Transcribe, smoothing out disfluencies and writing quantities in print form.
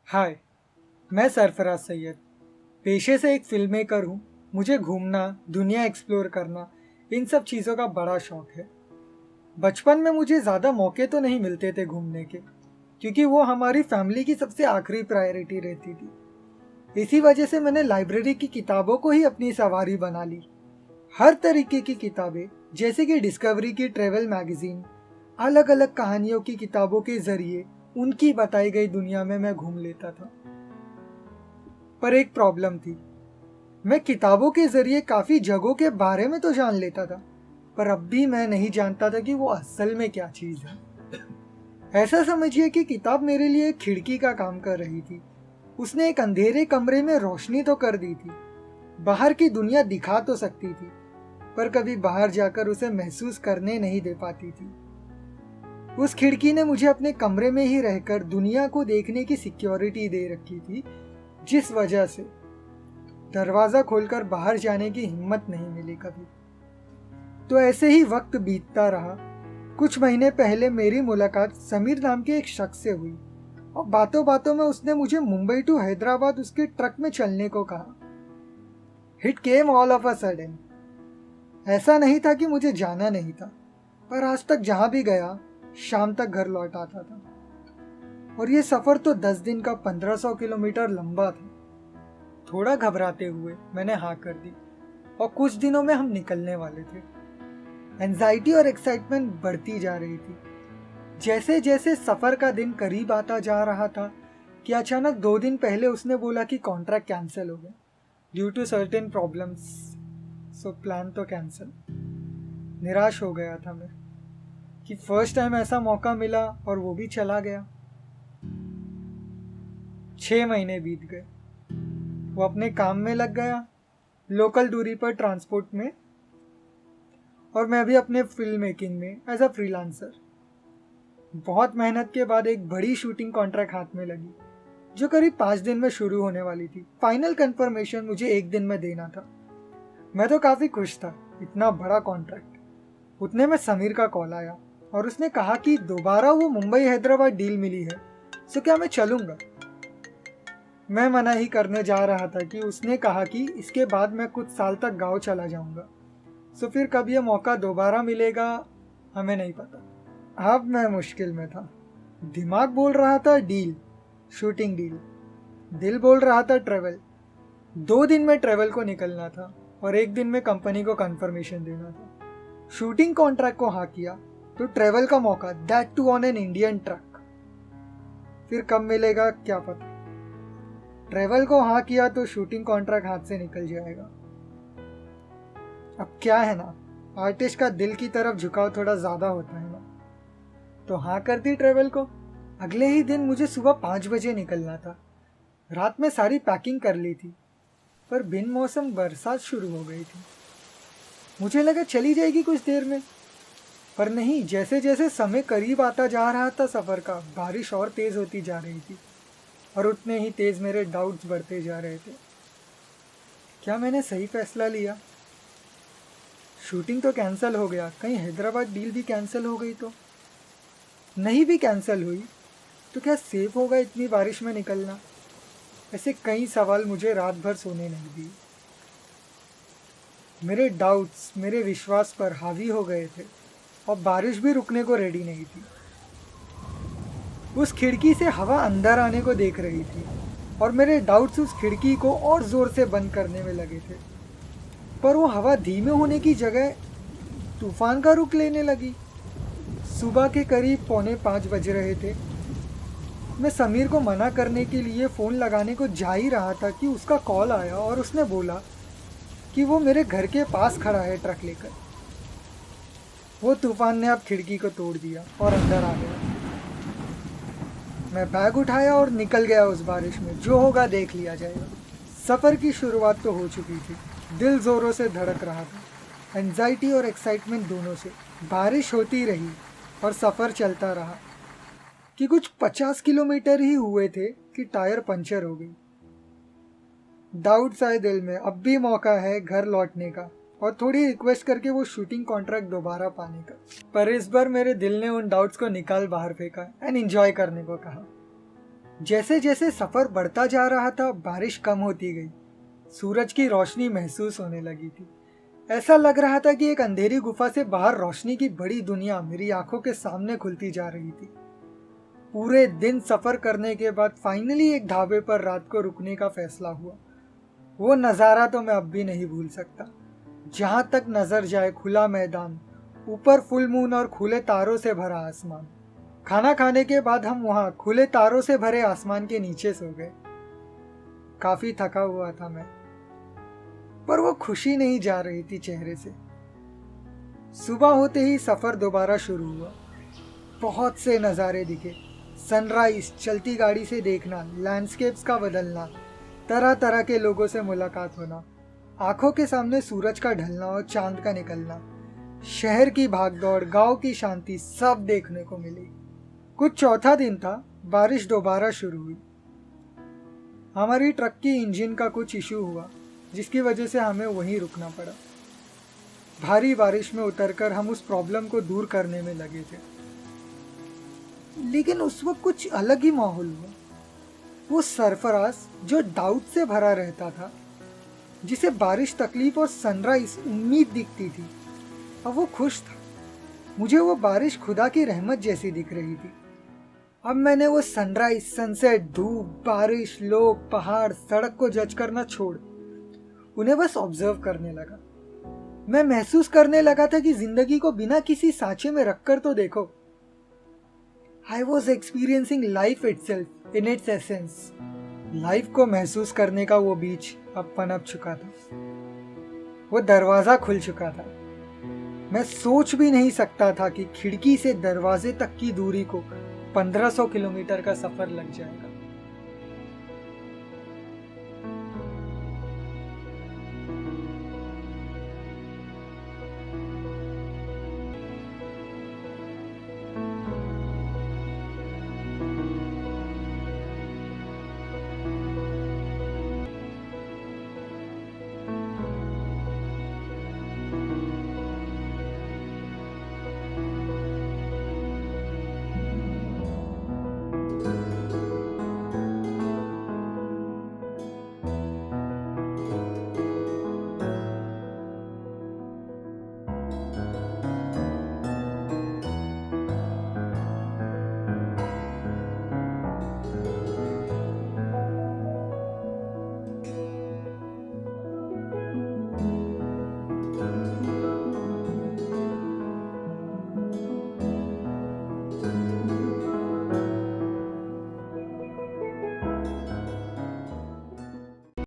हाय, मैं सरफराज सैयद। पेशे से एक फिल्म मेकर हूँ। मुझे घूमना, दुनिया एक्सप्लोर करना, इन सब चीज़ों का बड़ा शौक है। बचपन में मुझे ज़्यादा मौके तो नहीं मिलते थे घूमने के, क्योंकि वो हमारी फैमिली की सबसे आखिरी प्रायोरिटी रहती थी। इसी वजह से मैंने लाइब्रेरी की किताबों को ही अपनी सवारी बना ली। हर तरीके की किताबें, जैसे कि डिस्कवरी की ट्रेवल मैगजीन, अलग अलग कहानियों की किताबों के जरिए उनकी बताई गई दुनिया में मैं घूम लेता था। पर एक प्रॉब्लम थी। मैं किताबों के जरिए काफी जगहों के बारे में तो जान लेता था, पर अब भी मैं नहीं जानता था कि वो असल में क्या चीज है। ऐसा समझिए कि किताब मेरे लिए एक खिड़की का काम कर रही थी। उसने एक अंधेरे कमरे में रोशनी तो कर दी थी, बाहर की दुनिया दिखा तो सकती थी, पर कभी बाहर जाकर उसे महसूस करने नहीं दे पाती थी। उस खिड़की ने मुझे अपने कमरे में ही रहकर दुनिया को देखने की सिक्योरिटी दे रखी थी, जिस वजह से दरवाजा खोलकर बाहर जाने की हिम्मत नहीं मिली कभी। तो ऐसे ही वक्त बीतता रहा। कुछ महीने पहले मेरी मुलाकात समीर नाम के एक शख्स से हुई, और बातों बातों में उसने मुझे मुंबई टू हैदराबाद उसके ट्रक में चलने को कहा। Hit came all of a sudden. ऐसा नहीं था कि मुझे जाना नहीं था, पर आज तक जहां भी गया शाम तक घर लौट आता था। और ये सफर तो 10 दिन का 1500 किलोमीटर लंबा था। थोड़ा घबराते हुए मैंने हाँ कर दी, और कुछ दिनों में हम निकलने वाले थे। एंजाइटी और एक्साइटमेंट बढ़ती जा रही थी। जैसे जैसे सफर का दिन करीब आता जा रहा था कि अचानक 2 दिन पहले उसने बोला कि कॉन्ट्रैक्ट कैंसिल हो गया due to certain problems. So plan तो कैंसिल। निराश हो गया था मैं कि फर्स्ट टाइम ऐसा मौका मिला और वो भी चला गया। 6 महीने बीत गए। वो अपने काम में लग गया, लोकल दूरी पर ट्रांसपोर्ट में, और मैं भी अपने फिल्म मेकिंग में एज अ फ्रीलांसर। बहुत मेहनत के बाद एक बड़ी शूटिंग कॉन्ट्रैक्ट हाथ में लगी, जो करीब 5 दिन में शुरू होने वाली थी। फाइनल कंफर्मेशन मुझे 1 दिन में देना था। मैं तो काफी खुश था, इतना बड़ा कॉन्ट्रैक्ट। उतने में समीर का कॉल आया और उसने कहा कि दोबारा वो मुंबई हैदराबाद डील मिली है, सो क्या मैं चलूंगा। मैं मना ही करने जा रहा था कि उसने कहा कि इसके बाद मैं कुछ साल तक गांव चला जाऊंगा, सो फिर कब ये मौका दोबारा मिलेगा हमें नहीं पता। अब मैं मुश्किल में था। दिमाग बोल रहा था डील, शूटिंग डील। दिल बोल रहा था ट्रेवल। 2 दिन में ट्रेवल को निकलना था और 1 दिन में कंपनी को कंफर्मेशन देना था। शूटिंग कॉन्ट्रैक्ट को हाँ किया तो ट्रेवल का मौका, that too on an Indian truck. फिर कब मिलेगा क्या पता। ट्रेवल को हाँ किया तो शूटिंग कॉन्ट्रैक्ट हाथ से निकल जाएगा। अब क्या है ना, आर्टिस्ट का दिल की तरफ झुकाव थोड़ा ज्यादा होता है ना। तो हाँ कर दी ट्रेवल को। अगले ही दिन मुझे सुबह 5 बजे निकलना था। रात में सारी पैकिंग कर ली थी, पर बिन मौसम बरसात शुरू हो गई थी। मुझे लगा चली जाएगी कुछ देर में, पर नहीं। जैसे जैसे समय करीब आता जा रहा था सफर का, बारिश और तेज होती जा रही थी, और उतने ही तेज मेरे डाउट्स बढ़ते जा रहे थे। क्या मैंने सही फैसला लिया? शूटिंग तो कैंसिल हो गया, कहीं हैदराबाद डील भी कैंसिल हो गई तो? नहीं भी कैंसिल हुई तो क्या सेफ होगा इतनी बारिश में निकलना? ऐसे कई सवाल मुझे रात भर सोने नहीं दिए। मेरे डाउट्स मेरे विश्वास पर हावी हो गए थे, और बारिश भी रुकने को रेडी नहीं थी। उस खिड़की से हवा अंदर आने को देख रही थी, और मेरे डाउट्स उस खिड़की को और जोर से बंद करने में लगे थे। पर वो हवा धीमे होने की जगह तूफान का रुख लेने लगी। सुबह के करीब 4:45 बज रहे थे। मैं समीर को मना करने के लिए फ़ोन लगाने को जा ही रहा था कि उसका कॉल आया, और उसने बोला कि वो मेरे घर के पास खड़ा है ट्रक लेकर। वो तूफान ने अब खिड़की को तोड़ दिया और अंदर आ गया। मैं बैग उठाया और निकल गया उस बारिश में। जो होगा देख लिया जाएगा। सफ़र की शुरुआत तो हो चुकी थी। दिल ज़ोरों से धड़क रहा था, एंजाइटी और एक्साइटमेंट दोनों से। बारिश होती रही और सफ़र चलता रहा कि कुछ 50 किलोमीटर ही हुए थे कि टायर पंचर हो गई। डाउट्स आए दिल में, अब भी मौका है घर लौटने का, और थोड़ी रिक्वेस्ट करके वो शूटिंग कॉन्ट्रैक्ट दोबारा पाने का। पर इस बार मेरे दिल ने उन डाउट्स को निकाल बाहर फेंका एंड एंजॉय करने को कहा। जैसे जैसे सफर बढ़ता जा रहा था बारिश कम होती गई। सूरज की रोशनी महसूस होने लगी थी। ऐसा लग रहा था कि एक अंधेरी गुफा से बाहर रोशनी की बड़ी दुनिया मेरी आंखों के सामने खुलती जा रही थी। पूरे दिन सफर करने के बाद फाइनली एक ढाबे पर रात को रुकने का फैसला हुआ। वो नज़ारा तो मैं अब भी नहीं भूल सकता। जहां तक नजर जाए खुला मैदान, ऊपर फुल मून और खुले तारों से भरा आसमान। खाना खाने के बाद हम वहां खुले तारों से भरे आसमान के नीचे सो गए। काफी थका हुआ था मैं, पर वो खुशी नहीं जा रही थी चेहरे से। सुबह होते ही सफर दोबारा शुरू हुआ। बहुत से नज़ारे दिखे। सनराइज, चलती गाड़ी से देखना, लैंडस्केप्स का बदलना, तरह तरह के लोगों से मुलाकात होना, आंखों के सामने सूरज का ढलना और चांद का निकलना, शहर की भागदौड़, गांव की शांति, सब देखने को मिली। कुछ चौथा दिन था, बारिश दोबारा शुरू हुई। हमारी ट्रक की इंजन का कुछ इशू हुआ, जिसकी वजह से हमें वहीं रुकना पड़ा। भारी बारिश में उतरकर हम उस प्रॉब्लम को दूर करने में लगे थे। लेकिन उस वक्त कुछ अलग ही माहौल हुआ। वो सरफराज जो डाउट से भरा रहता था, जिसे बारिश तकलीफ और सनराइज उम्मीद दिखती थी, अब वो खुश था। मुझे वो बारिश खुदा की रहमत जैसी दिख रही थी। अब मैंने वो सनराइज, सनसेट, धूप, बारिश, लोग, पहाड़, सड़क को जज करना छोड़ उन्हें बस ऑब्जर्व करने लगा। मैं महसूस करने लगा था कि जिंदगी को बिना किसी सांचे में रखकर तो देखो। I was experiencing life itself in its essence. Life को महसूस करने का वो बीच अब पनप चुका था। वो दरवाजा खुल चुका था। मैं सोच भी नहीं सकता था कि खिड़की से दरवाजे तक की दूरी को 1500 किलोमीटर का सफर लग जाएगा।